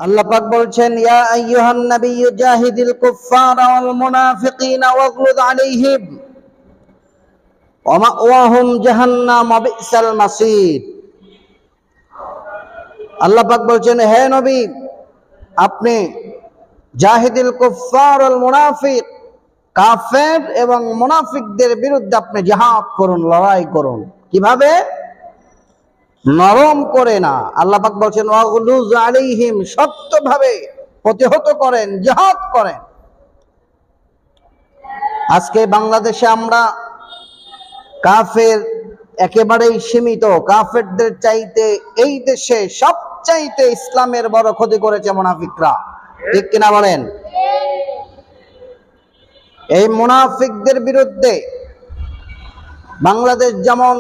আল্লাহ পাক বলছেন, ইয়া আইয়ুহান নাবিয়্যু জাহিদিল কুফফারা ওয়াল মুনাফিকিনা ওয়াগলুদ আলাইহিম ওয়া মাওয়াহুম জাহান্নাম ওয়া বিসাল মাসির। আল্লাহ পাক বলছেন, হে নবী, আপনি জাহিদিল কুফফার ওয়াল মুনাফিক, কাফের এবং মুনাফিকদের বিরুদ্ধে আপনি জিহাদ করুন, লড়াই করুন। কিভাবে? নরম করে না। আল্লাহ পাক বলছেন, ওয়াগলুজ আলাইহিম, শক্তভাবে প্রতিহত করেন, জিহাদ করেন। আজকে বাংলাদেশে আমরা কাফের একেবারেই সীমিত। কাফেরদের চাইতে এই দেশে সবচাইতে ইসলামের বড় ক্ষতি করেছে মুনাফিকরা, ঠিক কিনা বলেন? এই মুনাফিকদের বিরুদ্ধে বাংলাদেশ যেমন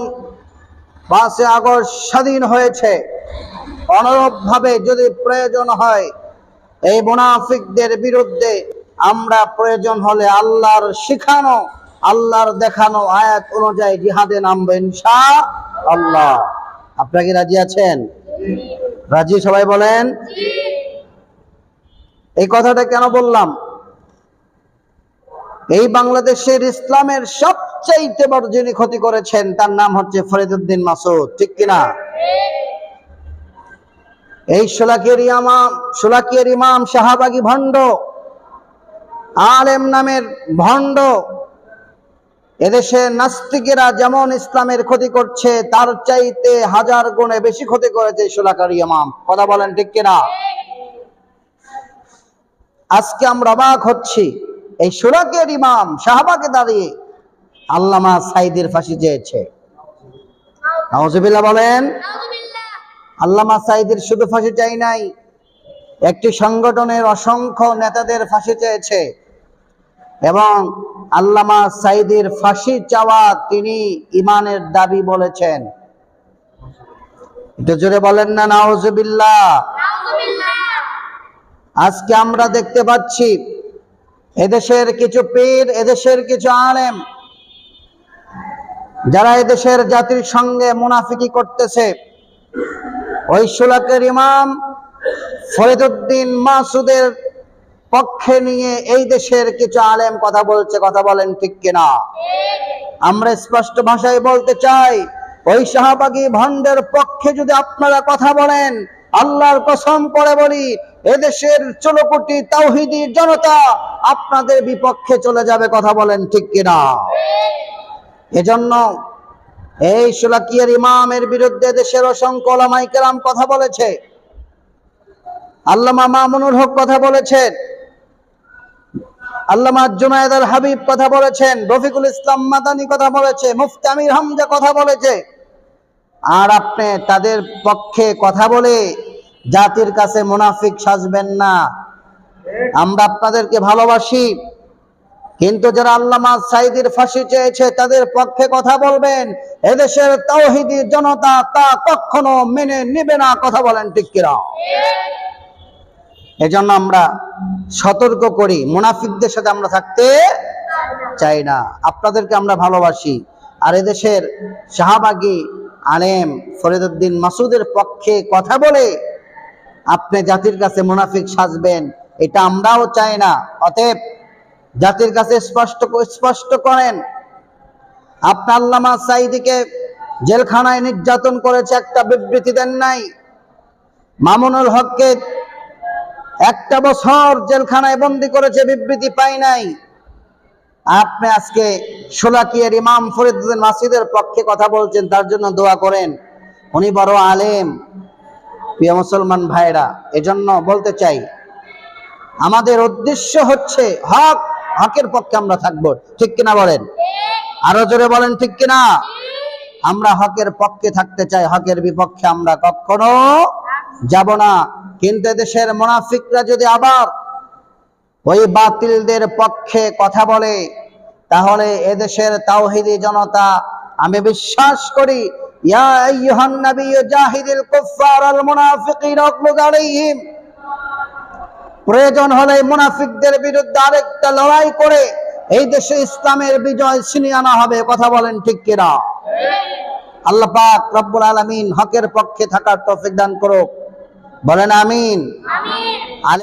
5 আগস্ট স্বাধীন হয়েছে, অনুরূপভাবে যদি প্রয়োজন হয় এই মুনাফিকদের বিরুদ্ধে আমরা প্রয়োজন হলে আল্লাহর শিখানো, আল্লাহর দেখানো আয়াত অনুযায়ী জিহাদে নামবো ইনশাআল্লাহ। আপনারা কি রাজি আছেন? রাজি? সবাই বলেন। এই কথাটা কেন বললাম? এই বাংলাদেশের ইসলামের সবচাইতে বড় যিনি ক্ষতি করেছেন তার নাম হচ্ছে ফরিদউদ্দিন মাসুদ, ঠিক কিনা? এই শোলাকিয়ার ইমাম শাহবাগী ভণ্ড, আলেম নামের ভণ্ড, এদেশে নাস্তিকেরা যেমন ইসলামের ক্ষতি করছে তার চাইতে 1000 গুণে বেশি ক্ষতি করেছে শোলাকিয়ার ইমাম। কথা বলেন, ঠিক কিনা? আজকে আমরা অবাক হচ্ছি, এই শোলাকিয়ার ইমাম শাহবাগে দাঁড়িয়ে আল্লামা সাঈদীর ফাঁসি চেয়েছে। নাউজুবিল্লাহ বলেন। আল্লামা সাঈদীর শুধু ফাঁসি চাই নাই, একটি সংগঠনের অসংখ্য নেতাদের ফাঁসি চেয়েছে। এবং আল্লামা সাঈদীর ফাঁসি চাওয়া তিনি ইমানের দাবি বলেছেন। একটু জোরে বলেন না নাউজুবিল্লাহ। আজকে আমরা দেখতে পাচ্ছি এদেশের কিছু পীর, এদেশের কিছু আলেম যারা এদেশের জাতির সঙ্গে মুনাফিকি করতেছে, ওই শোলাকিয়ার ইমাম ফরিদউদ্দিন মাসুদের পক্ষে নিয়ে এই দেশের কিছু আলেম কথা বলছে। কথা বলেন, ঠিক কিনা? আমরা স্পষ্ট ভাষায় বলতে চাই, ওই শাহবাগী ভণ্ডের পক্ষে যদি আপনারা কথা বলেন, আল্লাহর কসম করে বলি, এদেশের 14 কোটি তাওহীদি জনতা আপনাদের বিপক্ষে চলে যাবে। কথা বলেন, ঠিক কিনা? এজন্য এই শোলাকিয়ার ইমামের বিরুদ্ধে দেশের অসংখ্য উলামায়ে কেরাম কথা বলেছে। আল্লামা মামুনুল হক কথা বলেছেন, আল্লামা জুনায়েদ আল হাবিব কথা বলেছেন, রফিকুল ইসলাম মাদানী কথা বলেছে, মুফতি আমির হামজা কথা বলেছে। আর আপনি তাদের পক্ষে কথা বলে জাতির কাছে মুনাফিক সাজবেন না। আমরা আপনাদেরকে ভালোবাসি, কিন্তু যারা আল্লামা সাঈদীর ফাঁসি চেয়েছে তাদের পক্ষে কথা বলবেন, এদেশের তাওহীদি জনতা তা কখনো মেনে নেবে না। কথা বলেন, ঠিক কিনা? এজন্য আমরা সতর্ক করি, মুনাফিকদের সাথে আমরা থাকতে চাই না। আপনাদেরকে আমরা ভালোবাসি। আর এদেশের শাহবাগী আলেম ফরিদউদ্দিন মাসুদের পক্ষে কথা বলে আপনি জাতির কাছে মুনাফিক সাজবেন, এটা আমরাও চাই না। অতএব জাতির কাছে স্পষ্ট করেন, আপনি আল্লামা সাঈদীকে জেলখানায় নির্যাতন করেছে, একটা বিবৃতি দেন নাই। মামুনুল হককে 1 বছর জেলখানায় বন্দী করেছে, বিবৃতি পাই নাই। আপনি আজকে শোলাকিয়ার ইমাম ফরিদউদ্দিন মাসুদের পক্ষে কথা বলছেন, তার জন্য দোয়া করেন। উনি বড় আলেম। প্রিয় মুসলমান ভাইরা, এজন্য বলতে চাই, আমাদের উদ্দেশ্য হচ্ছে হকের পক্ষে আমরা থাকবো, ঠিক কিনা বলেন? আরো জোরে বলেন, ঠিক কিনা? আমরা হকের পক্ষে থাকতে চাই, হকের বিপক্ষে আমরা কখনো যাব না। কিন্তু দেশের মুনাফিকরা যদি আবার ওই বাতিলদের পক্ষে কথা বলে, তাহলে এদেশের তাওহীদি জনতা, আমি বিশ্বাস করি, ইয়া আইয়ুহান নাবিয়্যু জাহিদিল কুফফার ওয়াল মুনাফিকিনা ওয়াগলুদ আলাইহিম, প্রয়োজন হলে মুনাফিকদের বিরুদ্ধে আরেকটা লড়াই করে এই দেশে ইসলামের বিজয় ছিনিয়ে আনা হবে। কথা বলেন, ঠিক কিনা? আল্লাহ পাক রব্বুল আলামিন হকের পক্ষে থাকার তৌফিক দান করুক। বলেন আমিন।